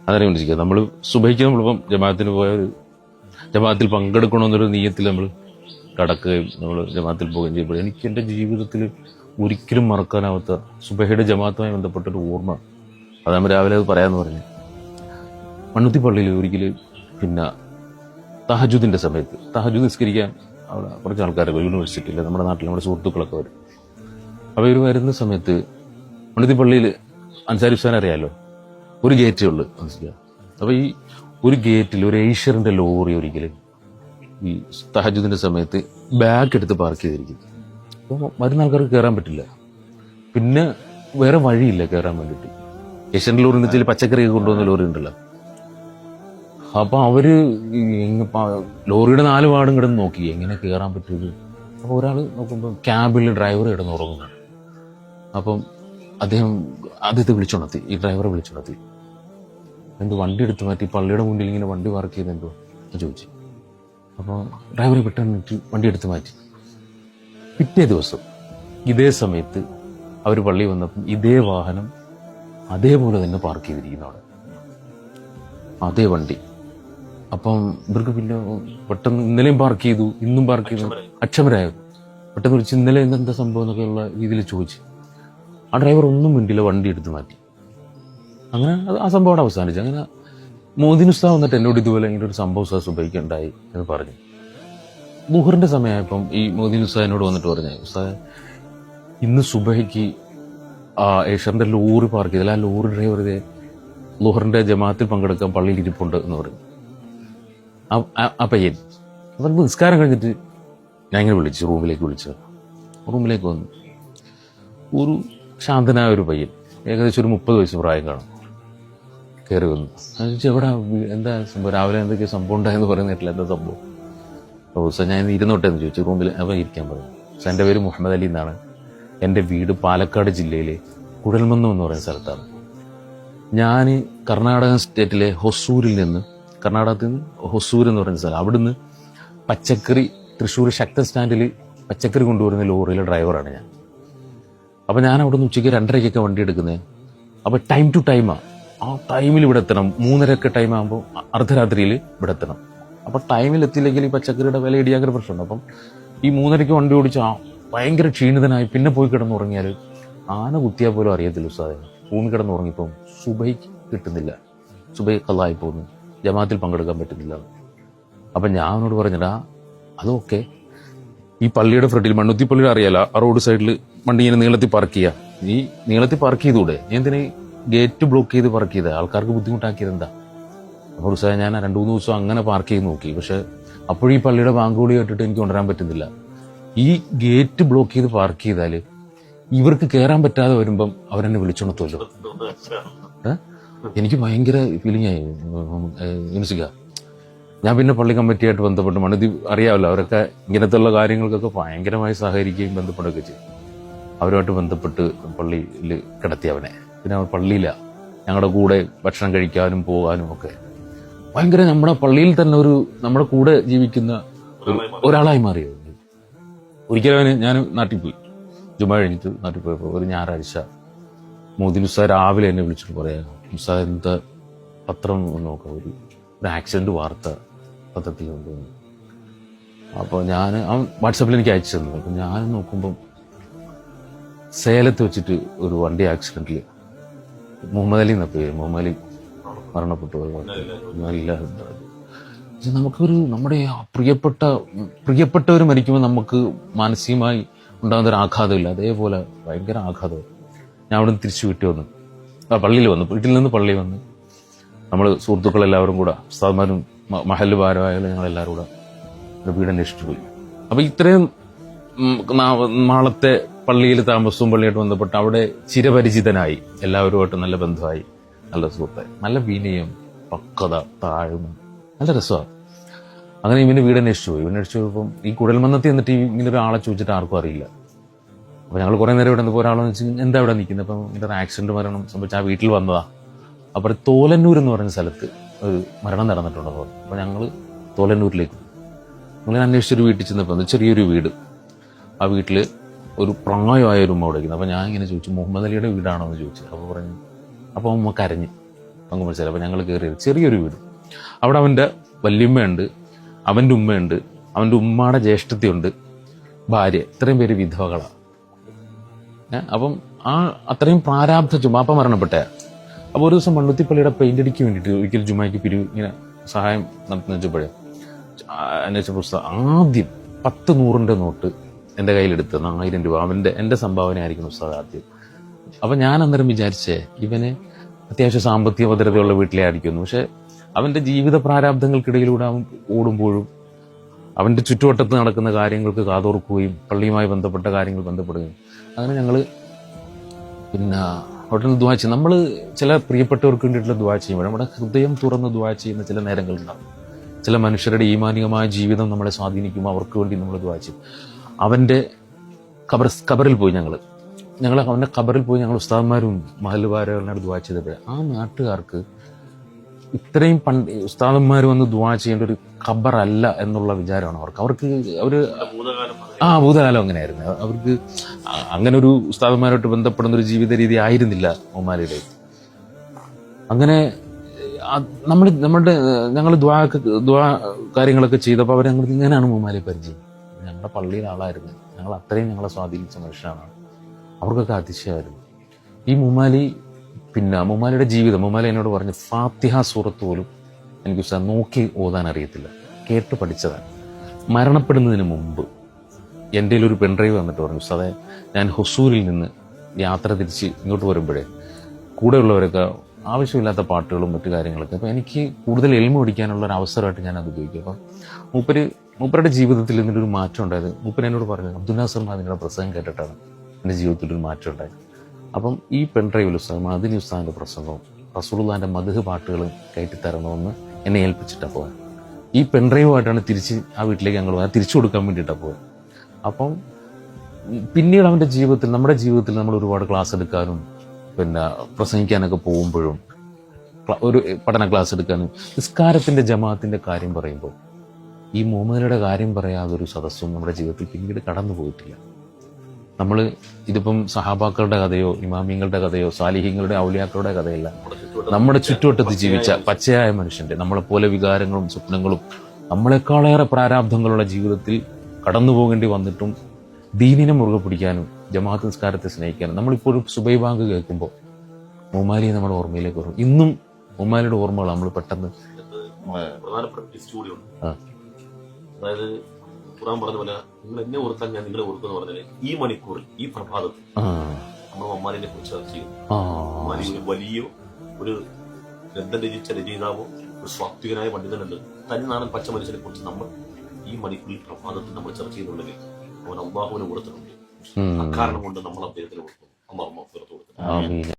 അതിനെ വിളിക്കുക. നമ്മൾ സുബഹിക്ക് നമ്മളിപ്പം ജമാഅത്തിന് പോയ ഒരു ജമാഅത്തിൽ പങ്കെടുക്കണമെന്നൊരു നീയത്തിൽ നമ്മൾ കടക്കുകയും നമ്മൾ ജമാഅത്തിൽ പോവുകയും ചെയ്യുമ്പോൾ എനിക്ക് എൻ്റെ ജീവിതത്തിൽ ഒരിക്കലും മറക്കാനാവാത്ത സുബഹയുടെ ജമാഅത്തുമായി ബന്ധപ്പെട്ടൊരു ഓർമ്മ. അത് നമ്മൾ രാവിലെ അത് പറയാമെന്ന് പറഞ്ഞു. മണ്ണുത്തി പള്ളിയിൽ ഒരിക്കലും പിന്നെ തഹജുദിൻ്റെ സമയത്ത് തഹജുദ് നിസ്കരിക്കാൻ അവിടെ കുറച്ച് ആൾക്കാരൊക്കെ യൂണിവേഴ്സിറ്റിയിൽ നമ്മുടെ നാട്ടിൽ നമ്മുടെ സുഹൃത്തുക്കളൊക്കെ വരും. അപ്പോൾ ഇവർ വരുന്ന സമയത്ത് മണ്ണുത്തി പള്ളിയിൽ അൻസാരി ഉസ്താൻ അറിയാമല്ലോ, ഒരു ഗേറ്റേ ഉള്ളൂ മനസ്സിലാക്കുക. അപ്പോൾ ഈ ഒരു ഗേറ്റിൽ ഒരു ഏഷ്യറിൻ്റെ ലോറി ഒരിക്കലും ഈ തഹജുദിൻ്റെ സമയത്ത് ബാഗ് എടുത്ത് പാർക്ക് ചെയ്തിരിക്കും. അപ്പോൾ വരുന്ന ആൾക്കാർക്ക് കയറാൻ പറ്റില്ല, പിന്നെ വേറെ വഴിയില്ല കയറാൻ വേണ്ടിയിട്ട്. ഏഷ്യറിൻ്റെ ലോറി എന്ന് വെച്ചാൽ പച്ചക്കറിയൊക്കെ കൊണ്ടുവന്ന ലോറി ഉണ്ടല്ലോ. അപ്പോൾ അവര് ലോറിയുടെ 4 വാർഡും കിടന്ന് നോക്കി എങ്ങനെ കയറാൻ പറ്റുന്നത്. അപ്പോൾ ഒരാൾ നോക്കുമ്പോൾ ക്യാബിൽ ഡ്രൈവർ കിടന്ന് ഉറങ്ങുന്നതാണ്. അപ്പം അദ്ദേഹത്തെ വിളിച്ചുണർത്തി, ഈ ഡ്രൈവറെ വിളിച്ചുണർത്തി. എന്തോ വണ്ടി എടുത്ത് മാറ്റി, പള്ളിയുടെ മുന്നിൽ ഇങ്ങനെ വണ്ടി പാർക്ക് ചെയ്തെന്തോ ചോദിച്ചു. അപ്പോൾ ഡ്രൈവറെ പെട്ടെന്ന് വണ്ടി എടുത്ത് മാറ്റി. പിറ്റേ ദിവസം ഇതേ സമയത്ത് അവർ പള്ളി വന്നപ്പം ഇതേ വാഹനം അതേപോലെ തന്നെ പാർക്ക് ചെയ്തിരിക്കുന്നു അവിടെ, അതേ വണ്ടി. അപ്പം ഇവർക്ക് പിന്നെ പെട്ടെന്ന് ഇന്നലെയും പാർക്ക് ചെയ്തു, ഇന്നും പാർക്ക് ചെയ്തു, അക്ഷമരായത്. പെട്ടെന്ന് വിളിച്ച് ഇന്നലെ എന്താ സംഭവം എന്നൊക്കെയുള്ള രീതിയിൽ ചോദിച്ചു. ആ ഡ്രൈവർ ഒന്നും മിണ്ടില്ല, വണ്ടി എടുത്ത് മാറ്റി. അങ്ങനെ ആ സംഭവം അവിടെ അവസാനിച്ചു. അങ്ങനെ മോദിൻ ഉസ്താദ് വന്നിട്ട് എന്നോട് ഇതുപോലെ ഇങ്ങനെ ഒരു സംഭവം ഉസ്താദ് സുബഹിക്കുണ്ടായി എന്ന് പറഞ്ഞു. ദുഹറിന്റെ സമയമായപ്പം ഈ മോദിൻ ഉസ്താദ് എന്നോട് വന്നിട്ട് പറഞ്ഞു, ഉസ്താദ് ഇന്ന് സുബഹിക്ക് ഏഷ്യറിന്റെ ലോറി പാർക്ക് ചെയ്തില്ല, ആ ലോറി ഡ്രൈവർ ഇതേ ദുഹറിന്റെ ജമാഅത്തിൽ പങ്കെടുക്കാൻ പള്ളിയിൽ ഇരിപ്പുണ്ട് എന്ന് പറഞ്ഞു. ആ പയ്യൻ അപ്പം നിസ്കാരം കഴിഞ്ഞിട്ട് ഞാൻ ഇങ്ങനെ വിളിച്ചു, റൂമിലേക്ക് വന്നു. ഒരു ശാന്തനായ ഒരു പയ്യൻ, ഏകദേശം ഒരു 30 വയസ്സ് പ്രായം കാണും, കയറി വന്നു. എവിടെ എന്താ സംഭവം, രാവിലെ എന്തൊക്കെയോ സംഭവം ഉണ്ടായെന്ന് പറയുന്നിട്ടില്ല, എന്താ സംഭവം? അപ്പോൾ സാർ ഞാൻ ഇരുന്നോട്ടെ എന്ന് ചോദിച്ചു റൂമിൽ. അപ്പോൾ ഇരിക്കാൻ പറഞ്ഞു. സാർ എൻ്റെ പേര് മുഹമ്മദ് അലി എന്നാണ്, എൻ്റെ വീട് പാലക്കാട് ജില്ലയിലെ കുഴൽമന്നം എന്ന് പറയുന്ന സ്ഥലത്താണ്. ഞാൻ കർണാടക സ്റ്റേറ്റിലെ ഹൊസൂരിൽ നിന്ന്, കർണാടകത്തിൽ നിന്ന് ഹൊസൂർ എന്ന് പറയുന്ന സ്ഥലം, അവിടുന്ന് പച്ചക്കറി തൃശ്ശൂർ ശക്തൻ സ്റ്റാൻഡിൽ പച്ചക്കറി കൊണ്ടുവരുന്ന ലോറിയിലെ ഡ്രൈവറാണ് ഞാൻ. അപ്പോൾ ഞാൻ അവിടെ നിന്ന് ഉച്ചയ്ക്ക് 2:30 വണ്ടി എടുക്കുന്നത്. അപ്പോൾ ടൈം ടു ടൈമാണ്, ആ ടൈമിൽ ഇവിടെ എത്തണം. 3:30 ടൈം ആകുമ്പോൾ അർദ്ധരാത്രിയിൽ ഇവിടെ എത്തണം. അപ്പോൾ ടൈമിൽ എത്തിയില്ലെങ്കിൽ ഈ പച്ചക്കറിയുടെ വില ഇടിയാക്കുന്ന പ്രശ്നമുണ്ട്. അപ്പം ഈ 3:30 വണ്ടി ഓടിച്ച് ഭയങ്കര ക്ഷീണിതനായി പിന്നെ പോയി കിടന്നുറങ്ങിയാൽ ആന കുത്തിയാൽ പോലും അറിയത്തില്ല ഉസ്താദെ. ഭൂമി കിടന്നുറങ്ങിപ്പം സുബഹിക്ക് കിട്ടുന്നില്ല, സുബഹി ഖളായി പോകുന്നു, ജമാഅത്തിൽ പങ്കെടുക്കാൻ പറ്റുന്നില്ല. അപ്പം ഞാൻ അവനോട് പറഞ്ഞടാ അതൊക്കെ ഈ പള്ളിയുടെ ഫ്രണ്ടിൽ, മണ്ണുത്തി പള്ളിയുടെ അറിയാലോ, ആ റോഡ് സൈഡിൽ വണ്ടി ഇങ്ങനെ നീളത്തിൽ പാർക്ക് ചെയ്യുക. നീ നീളത്തിൽ പാർക്ക് ചെയ്തൂടെ, നീ എന്തിനാ ഗേറ്റ് ബ്ലോക്ക് ചെയ്ത് പാർക്ക് ചെയ്തത്, ആൾക്കാർക്ക് ബുദ്ധിമുട്ടാക്കിയത് എന്താ? അപ്പോൾ ഉസ്താദെ ഞാൻ 2-3 ദിവസം അങ്ങനെ പാർക്ക് ചെയ്ത് നോക്കി, പക്ഷെ അപ്പോഴും ഈ പള്ളിയുടെ ബാങ്കുകൂടി കേട്ടിട്ട് എനിക്ക് കൊണ്ടുവരാൻ പറ്റുന്നില്ല. ഈ ഗേറ്റ് ബ്ലോക്ക് ചെയ്ത് പാർക്ക് ചെയ്താൽ ഇവർക്ക് കയറാൻ പറ്റാതെ വരുമ്പം അവരെന്നെ വിളിച്ചുണർത്തുമല്ലോ. എനിക്ക് ഭയങ്കര ഫീലിംഗ് ആയി യൂനിസിക്ക. ഞാൻ പിന്നെ പള്ളി കമ്മിറ്റിയായിട്ട് ബന്ധപ്പെട്ട്, മണ്ണുത്തി അറിയാമല്ലോ, അവരൊക്കെ ഇങ്ങനത്തെ ഉള്ള കാര്യങ്ങൾക്കൊക്കെ ഭയങ്കരമായി സഹകരിക്കുകയും ബന്ധപ്പെടുകയൊക്കെ ചെയ്യും. അവരുമായിട്ട് ബന്ധപ്പെട്ട് പള്ളിയിൽ കിടത്തി അവനെ. പിന്നെ അവർ പള്ളിയില്ല, ഞങ്ങളുടെ കൂടെ ഭക്ഷണം കഴിക്കാനും പോകാനും ഒക്കെ ഭയങ്കര, നമ്മുടെ പള്ളിയിൽ തന്നെ ഒരു നമ്മുടെ കൂടെ ജീവിക്കുന്ന ഒരാളായി മാറിയത്. ഒരിക്കലും ഞാൻ നാട്ടിൽ പോയി, ജുമാ കഴിഞ്ഞിട്ട് നാട്ടിൽ പോയപ്പോൾ ഒരു ഞായറാഴ്ച മോദിൻ ഉസ്താദ് രാവിലെ എന്നെ വിളിച്ചിട്ട് പറയാം, ഉസ്താദ് എന്താ പത്രം നോക്കാം, ഒരു ആക്സിഡന്റ് വാർത്ത പത്രത്തിൽ കൊണ്ടുവന്നു. അപ്പോൾ അവൻ വാട്സാപ്പിൽ എനിക്ക് അയച്ചു തന്നു. അപ്പം ഞാൻ നോക്കുമ്പം സേലത്ത് വെച്ചിട്ട് ഒരു വണ്ടി ആക്സിഡന്റിൽ മുഹമ്മദ് അലി എന്ന പേര്, മുഹമ്മദ് അലി മരണപ്പെട്ടു. നല്ല നമ്മുടെ പ്രിയപ്പെട്ടവർ മരിക്കുമ്പോൾ നമുക്ക് മാനസികമായി ഉണ്ടാകുന്ന ഒരു ആഘാതമില്ല, അതേപോലെ ഭയങ്കര ആഘാതം. ഞാൻ അവിടെ നിന്ന് തിരിച്ചു വീട്ടിൽ വന്നു, പള്ളിയിൽ വന്നു, വീട്ടിൽ നിന്ന് പള്ളി വന്ന് നമ്മൾ സുഹൃത്തുക്കളെല്ലാവരും കൂടെ, ഉസ്താദ്മാരും മഹല്ല് ഭാരവാഹികളും ഞങ്ങളെല്ലാവരും കൂടെ വീട് അന്വേഷിച്ചു പോയി. അപ്പോൾ ഇത്രയും നാളത്തെ പള്ളിയിൽ താമസവും പള്ളിയായിട്ട് ബന്ധപ്പെട്ട് അവിടെ ചിരപരിചിതനായി, എല്ലാവരുമായിട്ട് നല്ല ബന്ധമായി, നല്ല സുഹൃത്തായി, നല്ല വിനയം, പക്വത, താഴ്മ, നല്ല രസമാണ്. അങ്ങനെ ഇവന് വീട് അന്വേഷിച്ചു പോയി. അന്വേഷിച്ചു പോയപ്പം ഈ കുഴൽമന്നത്തിൽ എന്നിട്ട് ഇങ്ങനെ ഒരാളെ ചോദിച്ചിട്ട് ആർക്കും അറിയില്ല. അപ്പോൾ ഞങ്ങൾ കുറേ നേരം ഇവിടെ നിന്നപ്പോൾ ഒരാളെന്ന് വെച്ചാൽ എന്താ ഇവിടെ നിൽക്കുന്നത്, അപ്പം ഇതൊരു ആക്സിഡന്റ് മരണം സംഭവിച്ച ആ വീട്ടിൽ വന്നതാ. അപ്പോൾ തോലന്നൂർ എന്ന് പറയുന്ന സ്ഥലത്ത് ഒരു മരണം നടന്നിട്ടുണ്ടെന്ന് പറഞ്ഞു. അപ്പോൾ ഞങ്ങൾ തോലന്നൂരിലേക്ക് അങ്ങനെ അന്വേഷിച്ചൊരു വീട്ടിൽ ചെന്നപ്പോൾ ചെറിയൊരു വീട്, ആ വീട്ടിൽ ഒരു പ്രായമായ ഒരു ഉമ്മ വിളിക്കുന്നത്. അപ്പോൾ ഞാൻ ഇങ്ങനെ ചോദിച്ചു, മുഹമ്മദ് അലിയുടെ വീടാണോ എന്ന് ചോദിച്ചു. അപ്പോൾ പറഞ്ഞു, അപ്പോൾ ഉമ്മ കരഞ്ഞ് പങ്ക് മനസ്സിലായി. അപ്പം ഞങ്ങൾ കയറിയത് ചെറിയൊരു വീട്. അവിടെ അവൻ്റെ വല്യമ്മയുണ്ട്, അവൻ്റെ ഉമ്മയുണ്ട്, അവൻ്റെ ഉമ്മയുടെ ജ്യേഷ്ഠത്തിയുണ്ട്, ഭാര്യ, ഇത്രയും പേര് വിധവകളാണ്. അപ്പം അത്രയും പ്രാരാബ്ധ ജുമാപ്പ മരണപ്പെട്ട. അപ്പോൾ ഒരു ദിവസം മണ്ണുത്തിപ്പള്ളിയുടെ പെയിന്റ് അടിക്ക് വേണ്ടിയിട്ട് ഒരിക്കൽ ജുമായ്ക്ക് ഇങ്ങനെ സഹായം നടത്തുന്ന വെച്ചപ്പോഴേ അന്വേഷിച്ച പുസ്തകം ആദ്യം 10-100 നോട്ട് എൻ്റെ കയ്യിലെടുത്ത് 1000 രൂപ എൻ്റെ സംഭാവന ആയിരിക്കും ഉസ്താദ് ആദ്യം. അപ്പം ഞാൻ അന്നേരം വിചാരിച്ചേ ഇവന് അത്യാവശ്യം സാമ്പത്തിക ഭദ്രതയുള്ള വീട്ടിലെ ആയിരിക്കുന്നു. പക്ഷെ അവൻ്റെ ജീവിത പ്രാരാബ്ദങ്ങൾക്കിടയിലൂടെ അവൻ ഓടുമ്പോഴും അവൻ്റെ ചുറ്റുവട്ടത്ത് നടക്കുന്ന കാര്യങ്ങൾക്ക് കാതോർക്കുകയും പള്ളിയുമായി ബന്ധപ്പെട്ട കാര്യങ്ങൾ ബന്ധപ്പെടുകയും അങ്ങനെ ഞങ്ങൾ പിന്നെ ഹോട്ടലിൽ ദുആ ചെയ്യും. നമ്മൾ ചില പ്രിയപ്പെട്ടവർക്ക് വേണ്ടിയിട്ടുള്ള ദുആ ചെയ്യുമ്പോൾ നമ്മുടെ ഹൃദയം തുറന്ന് ദുആ ചെയ്യുന്ന ചില നേരങ്ങളുണ്ടാകും. ചില മനുഷ്യരുടെ ഈമാനികമായ ജീവിതം നമ്മളെ സ്വാധീനിക്കുമ്പോൾ അവർക്ക് വേണ്ടി നമ്മൾ ദുആ ചെയ്യും. അവൻ്റെ ഖബറിൽ പോയി ഞങ്ങൾ അവൻ്റെ ഖബറിൽ പോയി ഞങ്ങൾ ഉസ്താദന്മാരും മഹല്ലുകാരെല്ലാം ദുആ ചെയ്തപ്പോൾ ആ നാട്ടുകാർക്ക് ഇത്രയും ഉസ്താദന്മാർ വന്ന് ദുആ ചെയ്യേണ്ട ഒരു ഖബറല്ല എന്നുള്ള വിചാരമാണ് അവർക്ക് ഭൂതകാലം അങ്ങനെയായിരുന്നു. അവർക്ക് അങ്ങനെ ഒരു ഉസ്താദന്മാരോട്ട് ബന്ധപ്പെടുന്ന ഒരു ജീവിത രീതി ആയിരുന്നില്ല ഉമ്മാലിയുടെ. അങ്ങനെ ഞങ്ങൾ ദുആ കാര്യങ്ങളൊക്കെ ചെയ്തപ്പോൾ അവർ ഞങ്ങൾ ഇങ്ങനെയാണ് ഉമ്മാലിയെ പരിചയം. ഞങ്ങളുടെ പള്ളിയിലെ ആളായിരുന്നു, ഞങ്ങൾ അത്രയും ഞങ്ങളെ സ്വാധീനിച്ച മനുഷ്യനാണ്. അവർക്കൊക്കെ അതിശയമായിരുന്നു ഈ മുമാലി. പിന്നെ മുമാലിയുടെ ജീവിതം, മുമാലി എന്നോട് പറഞ്ഞു ഫാത്തിഹ സൂറത്ത് പോലും എനിക്ക് ഉസ്താദ് നോക്കി ഓതാൻ അറിയത്തില്ല, കേട്ട് പഠിച്ചതാണ്. മരണപ്പെടുന്നതിന് മുമ്പ് എൻ്റെ ഒരു പെൺഡ്രൈവ് വന്നിട്ട് പറഞ്ഞു ഉസ്താദെ ഞാൻ ഹൊസൂരിൽ നിന്ന് യാത്ര തിരിച്ച് ഇങ്ങോട്ട് വരുമ്പോഴേ കൂടെയുള്ളവരൊക്കെ ആവശ്യമില്ലാത്ത പാട്ടുകളും മറ്റു കാര്യങ്ങളൊക്കെ, അപ്പോൾ എനിക്ക് കൂടുതൽ എൽമ പഠിക്കാനുള്ള ഒരു അവസരമായിട്ട് ഞാൻ അത് ഉപയോഗിക്കും. അപ്പം മൂപ്പരുടെ ജീവിതത്തിൽ ഇതിനൊരു മാറ്റം ഉണ്ടായത്. മൂപ്പര് എന്നോട് പറഞ്ഞു അബ്ദുൽ നാസർ മാദിനിയുടെ പ്രസംഗം കേട്ടിട്ടാണ് എൻ്റെ ജീവിതത്തിലൊരു മാറ്റം ഉണ്ടായത്. അപ്പം ഈ പെൺഡ്രൈവിൽ ഉസ്താദ് മദനി ഉസ്താദിൻ്റെ പ്രസംഗവും റസൂലുള്ളാഹിന്റെ മദ്ഹ് പാട്ടുകളും കയറ്റിത്തരണമെന്ന് എന്നെ ഏൽപ്പിച്ചിട്ടാണ് പോകാൻ. ഈ പെൺഡ്രൈവുമായിട്ടാണ് തിരിച്ച് ആ വീട്ടിലേക്ക് ഞങ്ങൾ പോകാൻ, തിരിച്ചു കൊടുക്കാൻ വേണ്ടിയിട്ടാണ് പോകാൻ. അപ്പം പിന്നീട് അവൻ്റെ ജീവിതത്തിൽ, നമ്മുടെ ജീവിതത്തിൽ നമ്മൾ ഒരുപാട് ക്ലാസ് എടുക്കാനും പിന്നെ പ്രസംഗിക്കാനൊക്കെ പോകുമ്പോഴും ഒരു പഠന ക്ലാസ് എടുക്കാനും നിസ്കാരത്തിൻ്റെ ജമാഅത്തിൻ്റെ കാര്യം പറയുമ്പോൾ ഈ മുഹമ്മദിയുടെ കാര്യം പറയാതൊരു സദസ്സും നമ്മുടെ ജീവിതത്തിൽ പിന്നീട് കടന്നു പോയിട്ടില്ല. നമ്മൾ ഇതിപ്പം സഹാബാക്കളുടെ കഥയോ ഇമാമിങ്ങളുടെ കഥയോ സാലിഹ്യങ്ങളുടെ ഔലിയാക്കളുടെ കഥയല്ല, നമ്മുടെ ചുറ്റുവട്ടത്ത് ജീവിച്ച പച്ചയായ മനുഷ്യന്റെ, നമ്മളെപ്പോലെ വികാരങ്ങളും സ്വപ്നങ്ങളും നമ്മളെക്കാളേറെ പ്രാരാബ്ധങ്ങളുള്ള ജീവിതത്തിൽ കടന്നു പോകേണ്ടി വന്നിട്ടും ദീനിനെ മുറുകെ പിടിക്കാനും ജമാഅത്ത് നിസ്കാരത്തെ സ്നേഹിക്കാനും നമ്മളിപ്പോൾ ഒരു സുബൈ ബാങ്ക് കേൾക്കുമ്പോൾ മുമാലിയെ നമ്മുടെ ഓർമ്മയിലേക്ക് വരും. ഇന്നും മുമാലിയുടെ ഓർമ്മകൾ നമ്മൾ പെട്ടെന്ന് അതായത് ഖുർആൻ പറഞ്ഞ പോലെ നിങ്ങൾ എന്നെ ഓർത്താൽ ഞാൻ നിങ്ങളെ ഓർക്കുമെന്ന് പറഞ്ഞാൽ ഈ മണിക്കൂറിൽ ഈ പ്രഭാതത്തിൽ നമ്മൾ മമ്മാലിനെ കുറിച്ച് ചർച്ച ചെയ്യും. മമ്മാലി ഒരു വലിയ ഒരു ഗ്രന്ഥം രചിച്ച രചയിതാവോ ഒരു സ്വാത്വികനായ പണ്ഡിതനുണ്ട്. തനിനാടൻ പച്ച മനുഷ്യനെ കുറിച്ച് നമ്മൾ ഈ മണിക്കൂറിൽ പ്രഭാതത്തിൽ നമ്മൾ ചർച്ച ചെയ്യുന്നുണ്ടെങ്കിൽ അവൻ അള്ളാഹുവിനെ കൊടുത്തിട്ടുണ്ട്. അക്കാരണം കൊണ്ട് നമ്മൾ അദ്ദേഹത്തിന് കൊടുക്കും. അള്ളാഹു കൊടുത്തു.